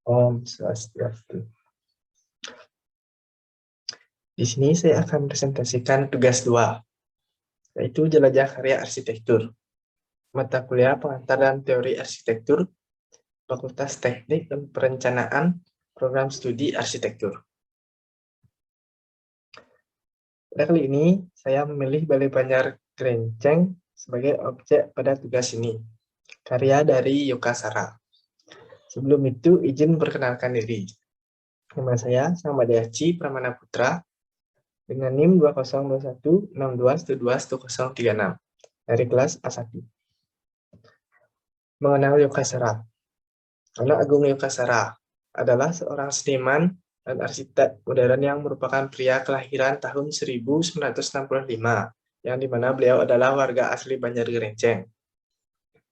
Om Swastiastu. Di sini saya akan presentasikan tugas 2, yaitu jelajah karya arsitektur. Mata kuliah pengantar dan teori arsitektur, Fakultas Teknik dan Perencanaan, Program Studi Arsitektur. Pada kali ini, saya memilih Balai Banjar Gerenceng sebagai objek pada tugas ini, karya dari Yoka Sara. Sebelum itu, izin perkenalkan diri. Nama saya Samadiaci Pramana Putra, dengan NIM 202162121036 dari kelas A1. Mengenal Yoka Sara. Anak Agung Yoka Sara adalah seorang seniman dan arsitek modern yang merupakan pria kelahiran tahun 1965, yang dimana beliau adalah warga asli Banjar Gerenceng.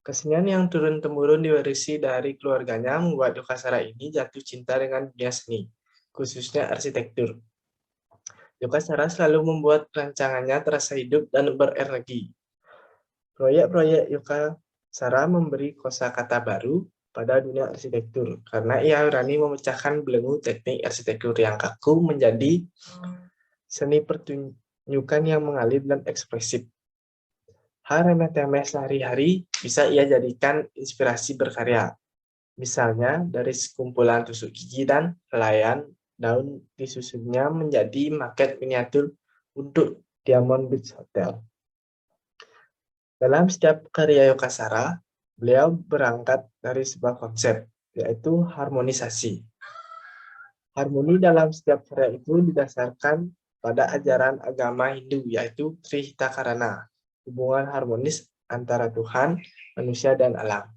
Kesenian yang turun-temurun diwarisi dari keluarganya membuat Yoka Sara ini jatuh cinta dengan dunia seni, khususnya arsitektur. Yoka Sara selalu membuat rancangannya terasa hidup dan berenergi. Proyek-proyek Yoka Sara memberi kosakata baru pada dunia arsitektur, karena ia berani memecahkan belenggu teknik arsitektur yang kaku menjadi seni pertunjukan yang mengalir dan ekspresif. Hal remeh-temeh sehari-hari bisa ia jadikan inspirasi berkarya. Misalnya, dari sekumpulan tusuk gigi dan helaian daun disusunnya menjadi maket miniatur untuk Diamond Beach Hotel. Dalam setiap karya Yoka Sara, beliau berangkat dari sebuah konsep, yaitu harmonisasi. Harmoni dalam setiap karya itu didasarkan pada ajaran agama Hindu, yaitu Trihitakarana, hubungan harmonis antara Tuhan, manusia, dan alam.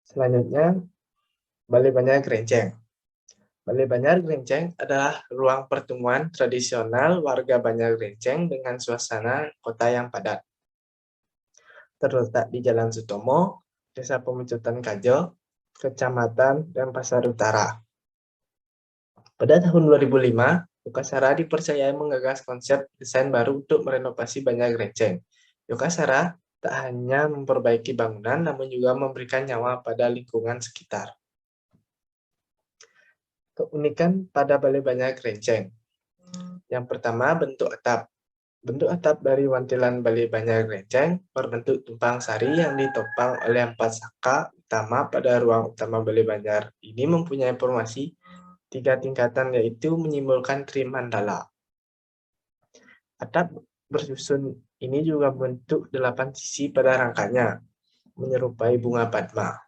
Selanjutnya, Balai Banjar Gerenceng. Balai Banjar Gerenceng adalah ruang pertemuan tradisional warga Banjar Gerenceng dengan suasana kota yang padat. Terletak di Jalan Sutomo, Desa Pemecutan Kajo, Kecamatan Denpasar Utara. Pada tahun 2005, Yoka Sara dipercayai menggagas konsep desain baru untuk merenovasi Banjar Gerenceng. Yoka Sara tak hanya memperbaiki bangunan, namun juga memberikan nyawa pada lingkungan sekitar. Keunikan pada Balai Banjar Gerenceng. Yang pertama, bentuk atap. Bentuk atap dari wantilan Balai Banjar Gerenceng berbentuk tumpang sari yang ditopang oleh 4 saka utama pada ruang utama Balai Banjar. Ini mempunyai formasi 3 tingkatan, yaitu menyimbolkan Trimandala. Atap bersusun ini juga bentuk 8 sisi pada rangkanya, menyerupai bunga padma.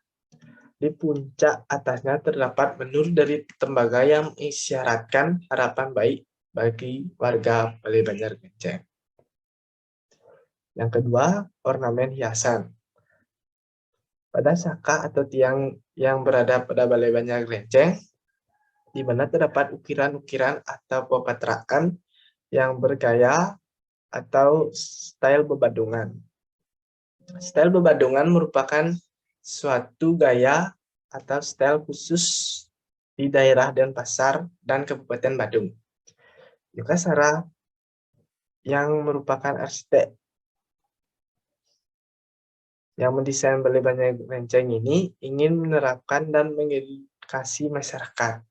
Di puncak atasnya terdapat menur dari tembaga yang mengisyaratkan harapan baik bagi warga Balai Banjar Gerenceng. Yang kedua, ornamen hiasan. Pada saka atau tiang yang berada pada Balai Banjar Gerenceng, di mana terdapat ukiran-ukiran atau pepatraan yang bergaya atau style bebadungan. Style bebadungan merupakan suatu gaya atau style khusus di daerah Denpasar dan Kabupaten Badung. Yoka Sara yang merupakan arsitek yang mendesain Balai Banjar Gerenceng ini ingin menerapkan dan mengedukasi masyarakat.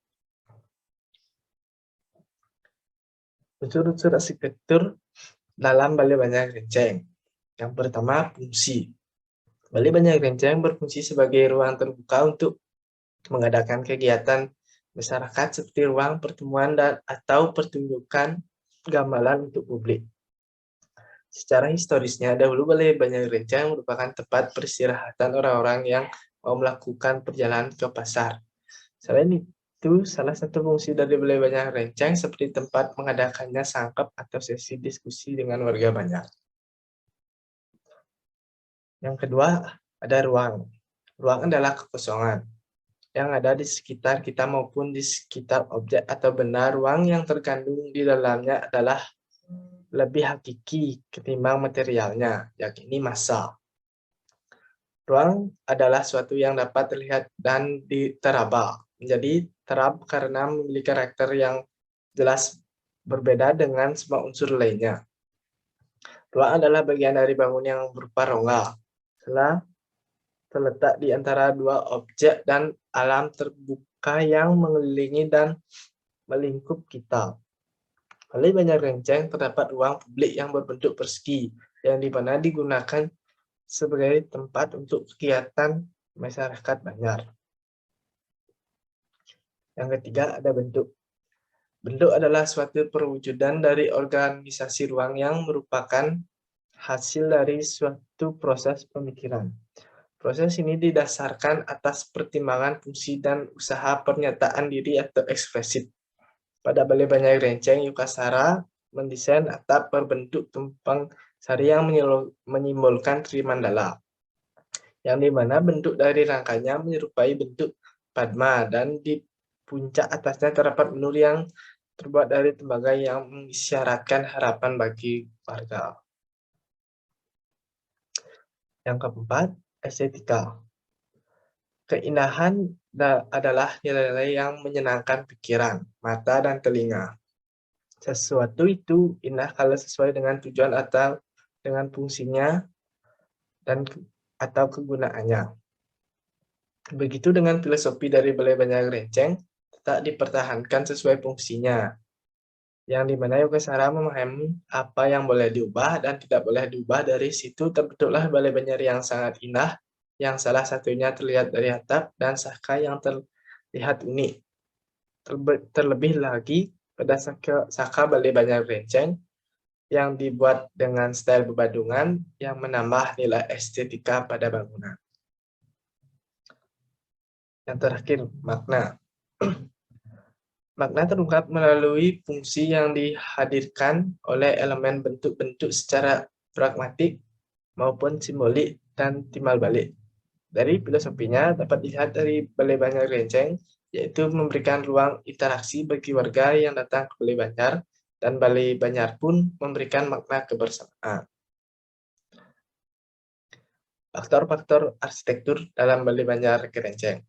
Unsur-unsur arsitektur dalam Balai Banjar Gerenceng. Yang pertama, fungsi. Balai Banjar Gerenceng berfungsi sebagai ruang terbuka untuk mengadakan kegiatan masyarakat seperti ruang pertemuan dan atau pertunjukan gamelan untuk publik. Secara historisnya, dahulu Balai Banjar Gerenceng merupakan tempat peristirahatan orang-orang yang mau melakukan perjalanan ke pasar. Selain itu, salah satu fungsi dari Balai Banjar Gerenceng seperti tempat mengadakannya sangkep atau sesi diskusi dengan warga Banjar. Yang kedua, ada ruang. Ruang adalah kekosongan yang ada di sekitar kita maupun di sekitar objek atau benda. Ruang yang terkandung di dalamnya adalah lebih hakiki ketimbang materialnya, yakni massa. Ruang adalah suatu yang dapat terlihat dan diteraba. Menjadi terab karena memiliki karakter yang jelas berbeda dengan semua unsur lainnya. Ruang adalah bagian dari bangunan yang berupa rongga. Setelah terletak di antara dua objek dan alam terbuka yang mengelilingi dan melingkup kita. Pada Banjarnegara terdapat ruang publik yang berbentuk persegi, yang dimana digunakan sebagai tempat untuk kegiatan masyarakat Banjar. Yang ketiga ada bentuk. Bentuk adalah suatu perwujudan dari organisasi ruang yang merupakan hasil dari suatu proses pemikiran. Proses ini didasarkan atas pertimbangan fungsi dan usaha pernyataan diri atau ekspresif. Pada Balai Banjarnegara, Yukasara mendesain atap berbentuk tumpang sari yang menyimbolkan Trimandala, yang dimana bentuk dari rangkanya menyerupai bentuk Padma, dan di puncak atasnya terdapat menur yang terbuat dari tembaga yang mengisyaratkan harapan bagi warga. Yang keempat, estetika. Keindahan adalah nilai-nilai yang menyenangkan pikiran, mata, dan telinga. Sesuatu itu indah kalau sesuai dengan tujuan atau dengan fungsinya dan atau kegunaannya. Begitu dengan filosofi dari Balai Banjarnegara, tetap dipertahankan sesuai fungsinya, yang dimana Yukasara memahami apa yang boleh diubah dan tidak boleh diubah. Dari situ terbentuklah Balai Banjar yang sangat indah, yang salah satunya terlihat dari atap dan saka yang terlihat unik. Terlebih lagi pada saka Balai Banjarnegara yang dibuat dengan style bebadungan yang menambah nilai estetika pada bangunan. Yang terakhir, makna. Makna terungkap melalui fungsi yang dihadirkan oleh elemen bentuk-bentuk secara pragmatik maupun simbolik dan timbal balik. Dari filosofinya dapat dilihat dari Balai Banjarnegara, yaitu memberikan ruang interaksi bagi warga yang datang ke Balai Banjar, dan Balai Banjar pun memberikan makna kebersamaan. Faktor-faktor arsitektur dalam Balai Banjarnegara.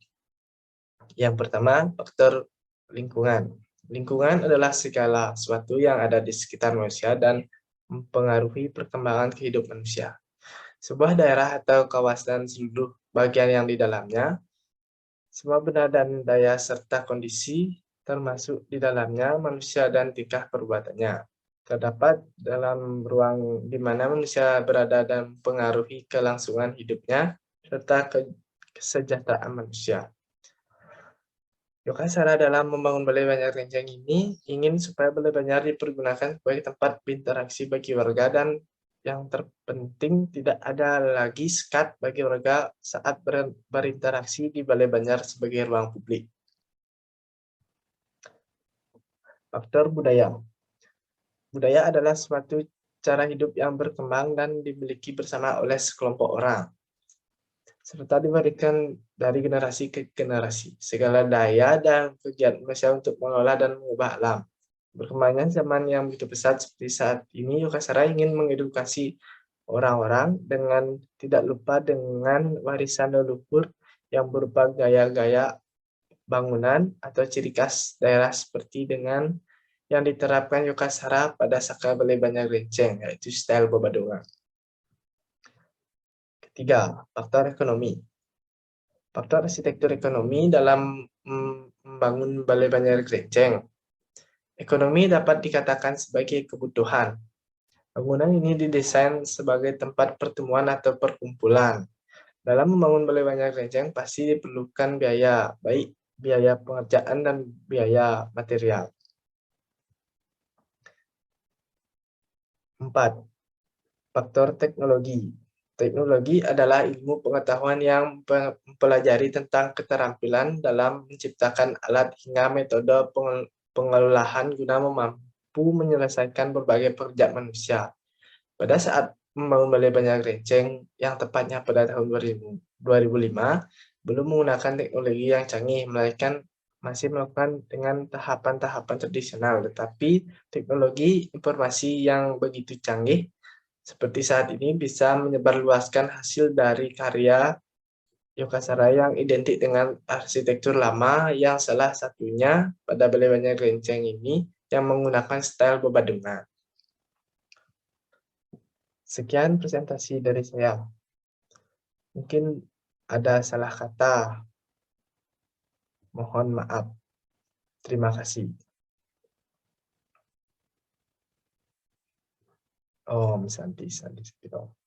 Yang pertama, faktor lingkungan. Lingkungan adalah segala sesuatu yang ada di sekitar manusia dan mempengaruhi perkembangan kehidupan manusia. Sebuah daerah atau kawasan seluruh bagian yang di dalamnya, semua benda dan daya serta kondisi, termasuk di dalamnya manusia dan tingkah perbuatannya, terdapat dalam ruang di mana manusia berada dan mempengaruhi kelangsungan hidupnya serta kesejahteraan manusia. Yukasara dalam membangun Balai Banjarnegara ini ingin supaya Balai Banjar dipergunakan sebagai tempat berinteraksi bagi warga, dan yang terpenting tidak ada lagi sekat bagi warga saat berinteraksi di Balai Banjar sebagai ruang publik. Faktor budaya. Budaya adalah suatu cara hidup yang berkembang dan dimiliki bersama oleh sekelompok orang, serta diberikan dari generasi ke generasi. Segala daya dan kegiatan manusia untuk mengolah dan mengubah alam. Berkembangnya zaman yang begitu pesat seperti saat ini, Yukasara ingin mengedukasi orang-orang dengan tidak lupa dengan warisan leluhur yang berupa gaya-gaya bangunan atau ciri khas daerah seperti dengan yang diterapkan Yukasara pada Saka Balai Banjarnegara, yaitu style bebadungan. Ketiga, faktor ekonomi. Faktor arsitektur ekonomi dalam membangun Balai Banjarnegara. Ekonomi dapat dikatakan sebagai kebutuhan. Bangunan ini didesain sebagai tempat pertemuan atau perkumpulan. Dalam membangun Balai Banjarnegara pasti diperlukan biaya, baik biaya pengerjaan dan biaya material. 4. Faktor teknologi. Teknologi adalah ilmu pengetahuan yang mempelajari tentang keterampilan dalam menciptakan alat hingga metode pengelolaan guna mampu menyelesaikan berbagai pekerjaan manusia. Pada saat membangun Balai Banjarnegara yang tepatnya pada tahun 2005, belum menggunakan teknologi yang canggih, melainkan masih melakukan dengan tahapan-tahapan tradisional. Tetapi teknologi informasi yang begitu canggih seperti saat ini bisa menyebarluaskan hasil dari karya Yukasara yang identik dengan arsitektur lama, yang salah satunya pada Balai Banjarnegara ini yang menggunakan style bebadungan. Sekian presentasi dari saya. Mungkin ada salah kata, mohon maaf. Terima kasih. Oh, Santi, Santi, Santi.